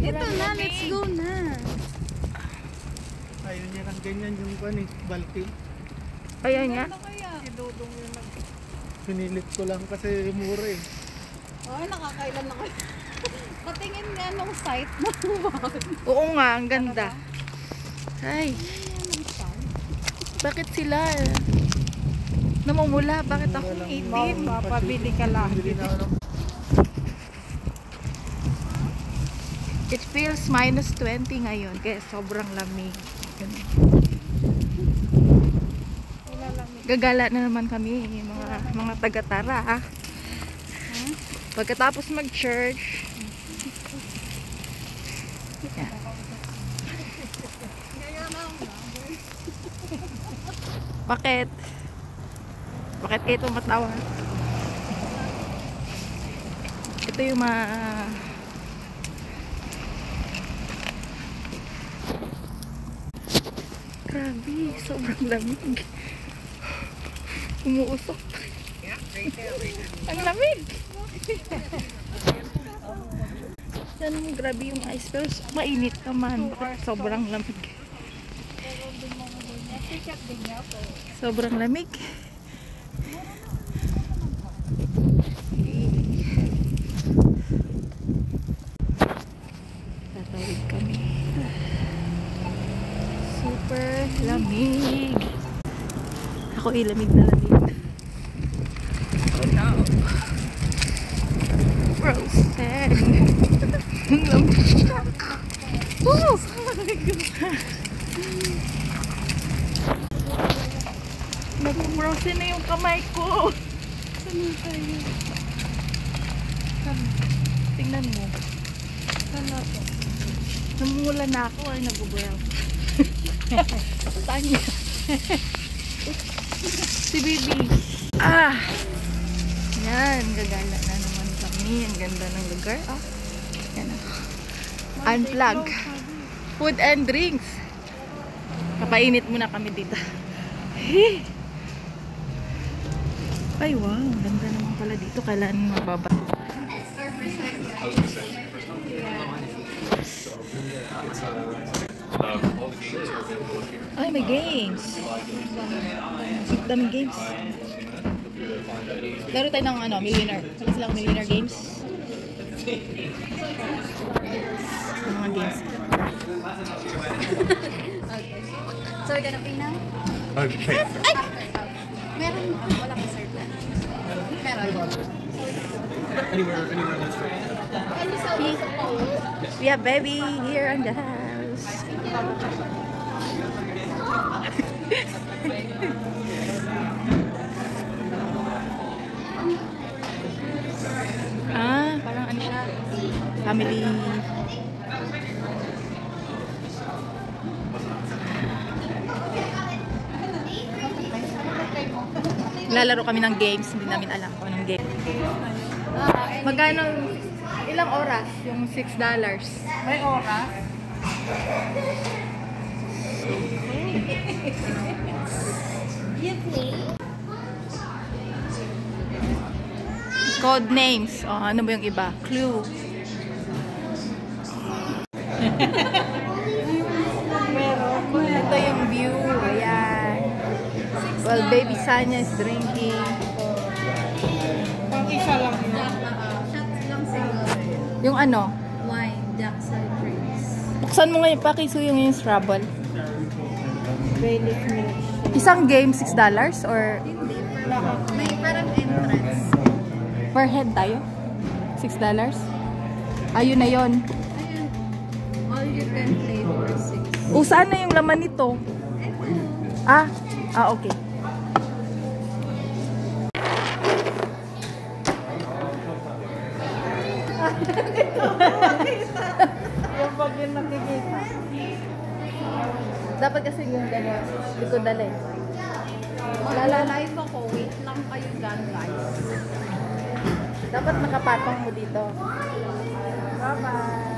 Ito na, let's go na. Ayun yan ang ganyan yung balking. Ayan nga. Idudong yun lang. Pinilit ko lang kasi mura eh. Ay, nakakailan na kayo. Patingin nga nung site na. Oo nga, ang ganda. Ay. Bakit sila namumula? Bakit akong itim? Papabili ka lang. It feels -20 ngayon kaya sobrang lamig. Gagala na naman kami mga taga-Tara. Pagkatapos mag-church. Yan. Bakit? Bakit kayo tumatawa? Ito yung grabe, sobrang lamig. Umuusok. Ang lamig. Yan, grabe yung ice. Pero mainit naman. Sobrang lamig. Sobrang lamig. Tatawid kami. Super lamig. Ako lamig na lamig. Oh no. Roasted. Ang lamig. Woo! Nag-frozen na yung kamay ko. Saan tayo? Tingnan mo. Saan na to? Namumula na ako ay nag-brown. Saan niya? Si Bibi. Ah! Yan, gagala na naman kami. Ang ganda ng lugar. Ah, yan na. Unplug. Food and drinks. Kapainit muna kami dito. Ay, wow. Ganda naman pala dito. Kailan magbabato. Ay, may games. Daming games. Laro tayo ng millionaire. Ano sila millionaire games? Mga games. Okay. So, we're gonna pay now? Okay. Ay! Meron. Wala ka serve na. Meron. Anywhere that's right. We have baby here in the house. Parang ano siya? Family. Lalaro kami ng games, hindi namin alam kung anong game. Magkano, ilang oras? Yung $6. May oras? You play? Code names. Oh, ano ba yung iba? Clue. Ito yung view. Ayan. Well, baby Sanya is drinking. Pang isa lang yun. Shots lang single. Yung ano? Wine, Jackson drinks. Buksan mo ngayon, pakisuyo yung Scrabble. Baileys milkshake. Isang game, $6 or Hindi, may parang entrance. per head tayo? $6? Ayun na yun. Ayun. All you can play for 6. O, saan na yung laman nito? Ah, okay. Yung pag yung nakikita. Dapat kasi yung gano'n. Hindi ko dali. Magla-live ako. Wait lang kayo dyan, guys. Dapat nakapatong mo dito. Bye-bye.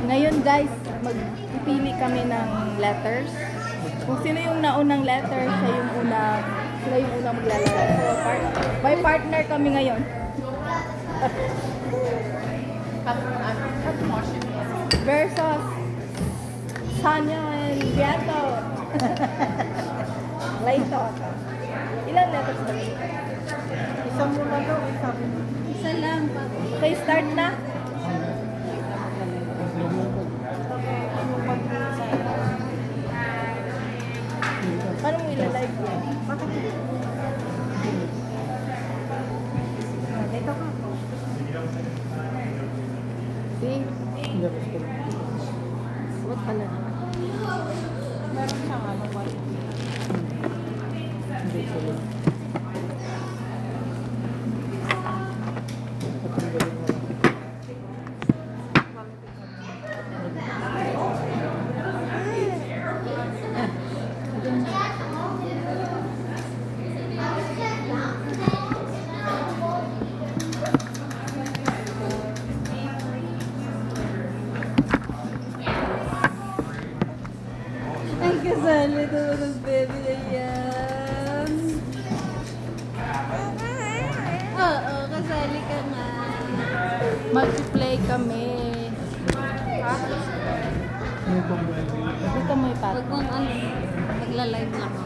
Ngayon guys, magpipili kami ng letters. Kung sino yung naunang letter, sila yung unang maglalaro. So, May partner kami ngayon. Versus Sanya and Beato. Laito. Ilan letters na? Isang muna daw, isang. Isa lang. Okay, start na. Paano mo ilalive yan? Dito ka. See? Hindi, gusto ko. What pala? Meron siyang ano, white. Hindi ko lang. Patanggalin mo lang. Ay, kasali naman ang baby na yan. Oo, kasali ka nga. Multiplay kami. Ha? May pambayad. Dito mo ipat. Huwag mong ano, nagla-live lang ako.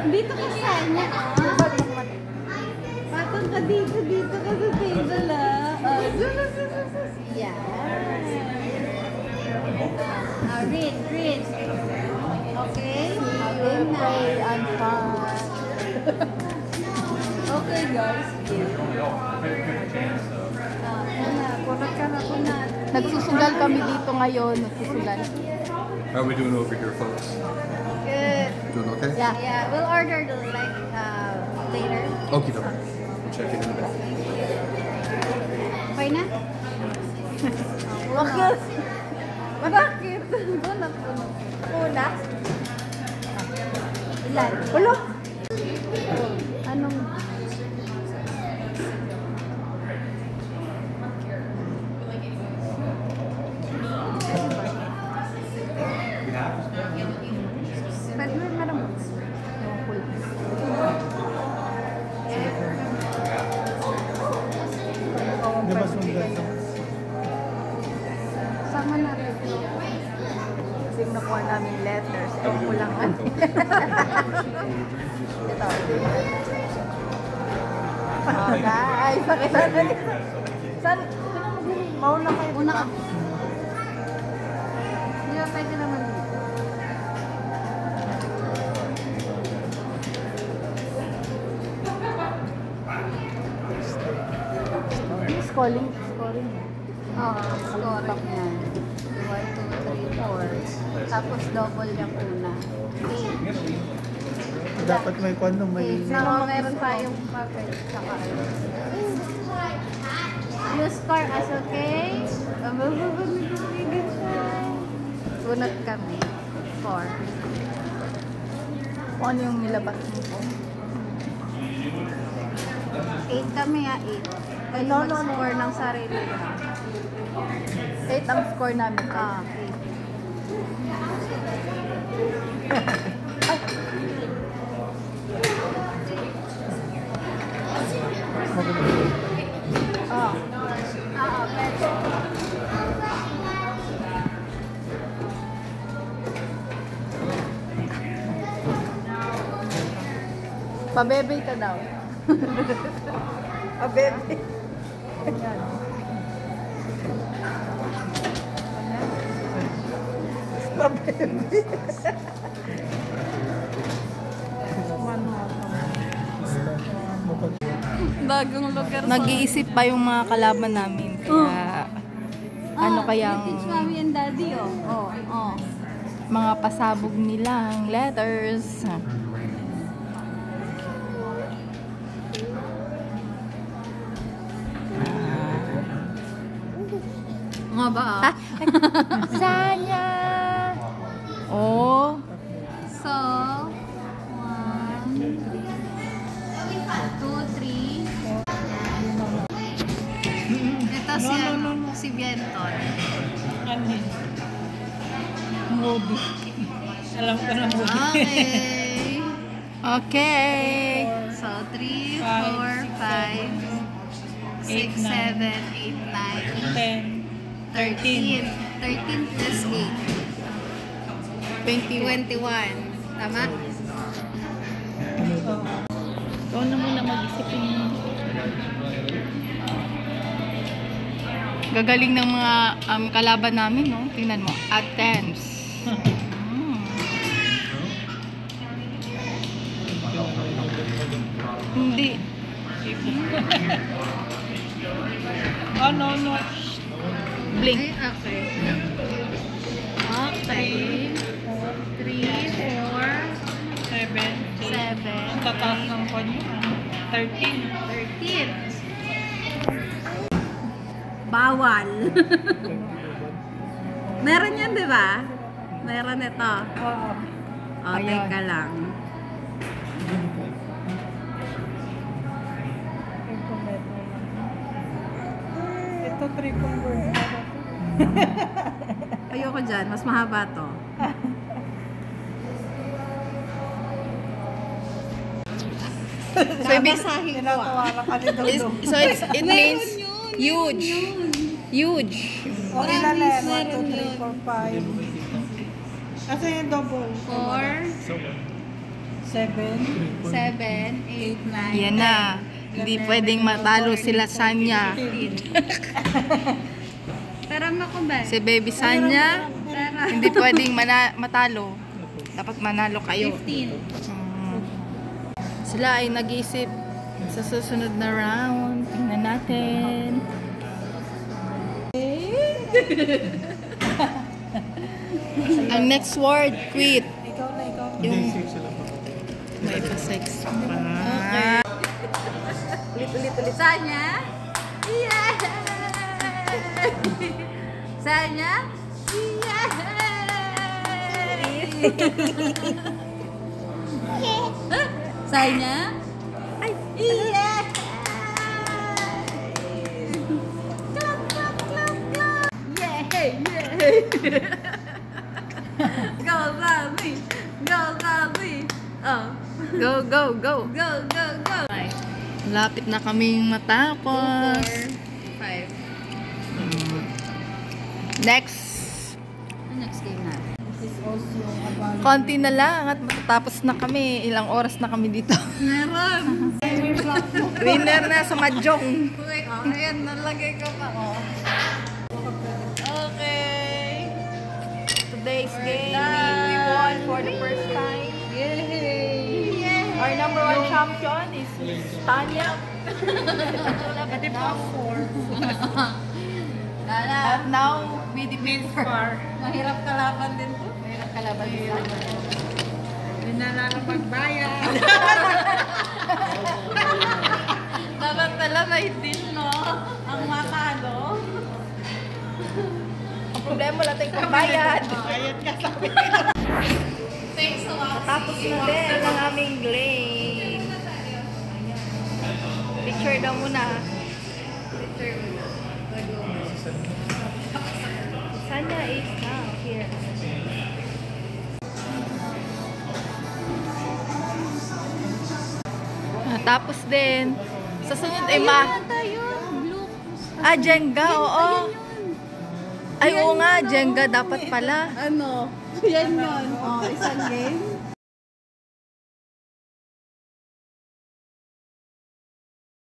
Dito ka sana, Patong ka dito ka sa table, Yan. Read. Okay? Play and fun. Okay, guys. Kunat ka na. Nagsusugal kami dito ngayon. Nagsusugal. How are we doing over here, folks? Good. Doing okay? Yeah, we'll order the later. Okay, though. We'll check it in a bit. Okay na? Bakit? Bakit? Bunot. Una? Ilan? Ulo? Anong... Pwede mo meron. Di ba sundan sa... Sama natin. Kasi nakuha namin letters. Ito ko lang. Ito. Oh, guys. Pakita na dito. Saan? Mauna kayo. Una ka. Hindi ba pwede naman dito? Scoring. Oo, scoring yan. 1, 2, 3, 4. Tapos double yung una. 8. Dapat may kwan no, may... Meron tayong papel. Saka you score as okay? Bunot kami. 4. Kung ano yung nilabas mo po? 8 kami 8. Kayo mag-score ng sarili lang. 8 ang score namin. Ah, 8. Ay, ah. Pwede. Pabebe ka daw. Pabebe. Ayan. Pabebe. Bagong lugar sa... Nag-iisip pa yung mga kalaban namin. Kaya, ano kayang Teach mommy and daddy, oh. mga pasabog nilang letters. Nga ba Sanya! Oh, So, 1, 2, 3. Ito siya. si Vienton. Ano yun? Moody. Alam ko na Moody. Okay. Okay. So, 3, 4, 5, 6, 7, 8, 9, 10, 13. 13 plus 8. 21. Tama? Ikaw na muna mag-isipin. Gagaling ng mga kalaban namin, no? Tingnan mo. Attempts. Hindi. Oh, no. Blink. Ay, okay. Okay. 3, 4, 7. 7, Ang tataas ng kanya. 13. 13. Bawal. Meron yan, di ba? Meron ito. Oo. O, teka lang. Ito, triple word. Ayoko dyan. Mas mahaba to. So, Tinatawaran ka ni Dodo. it means huge. Huge. O, ilan na yan? 1, 2, 3, 4, 5. Asa yung double? 4, 7. 7, 8, 9. Yan na. Hindi pwedeng matalo sila Sanya. Tara mo ko ba? Si Baby Sanya, Tara. hindi pwedeng matalo. Dapat manalo kayo. 15. Sila ay nag-iisip sa susunod na round. Tingnan natin. Ang next word, quit. Ikaw na. Yung Hindi, 6 sila pa. may pa-sex pa. Ulit. Sanya? Yeah! Sanya? Yeah! Sanya? Ay! Yeah! Klap, klap, klap, klap! Yeah! Go, Gabi! Go, Gabi! Oh. Go, go, go. Go, go, go! Lapit na kaming matapos. 5. Next. Next game na. Konti na lang at matatapos na kami. Ilang oras na kami dito. Meron! Winner na sa Mahjong. Uy, oh, ayan, nalagay ko pa. Oh. Okay. Today's game, we won for the first time. Yay! Our number 1 champion is Tanya. At now, we defeat her. Mahirap kalaban din to. Mahirap kalaban din to. Hindi na lang magbayad. Dapat pala may deal, no? Ang makano. Ang problema, wala tayong pambayad. Bayad ka sa Thanks so much. Tapos na din ang aming game. Picture daw muna. Sanya is now here. Tapos din, sa sunod ay Jenga, oo. Ay, oo nga, Jenga dapat pala. Ano? Yan yun. Oh, isang game.